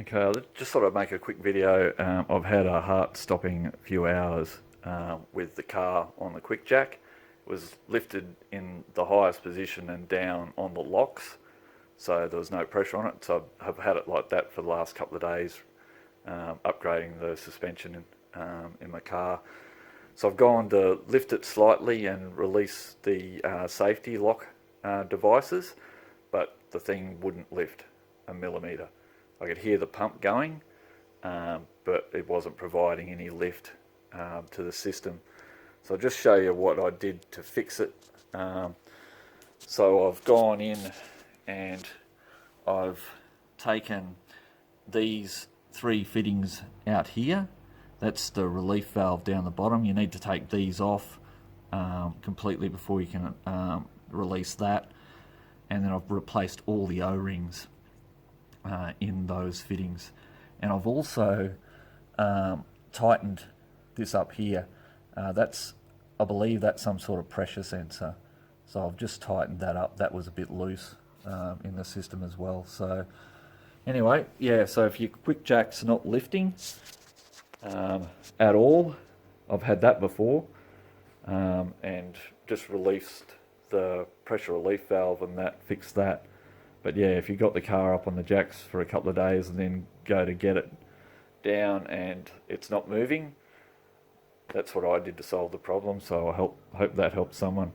Okay, I just thought I'd make a quick video. I've had a heart stopping few hours with the car on the quickjack. It was lifted in the highest position and down on the locks, so there was no pressure on it. So I've had it like that for the last couple of days, upgrading the suspension in my car. So I've gone to lift it slightly and release the safety lock devices, but the thing wouldn't lift a millimetre. I could hear the pump going, but it wasn't providing any lift to the system. So I'll just show you what I did to fix it. So I've gone in and I've taken these three fittings out here. That's the relief valve down the bottom. You need to take these off completely before you can release that. And then I've replaced all the O-rings in those fittings, and I've also tightened this up here. I believe that's some sort of pressure sensor, so I've just tightened that up. That was a bit loose in the system as well. So anyway, yeah, so if your quickjack's not lifting at all, I've had that before, and just released the pressure relief valve and that fixed that. But yeah, if you got the car up on the jacks for a couple of days and then go to get it down and it's not moving, that's what I did to solve the problem. So I hope that helps someone.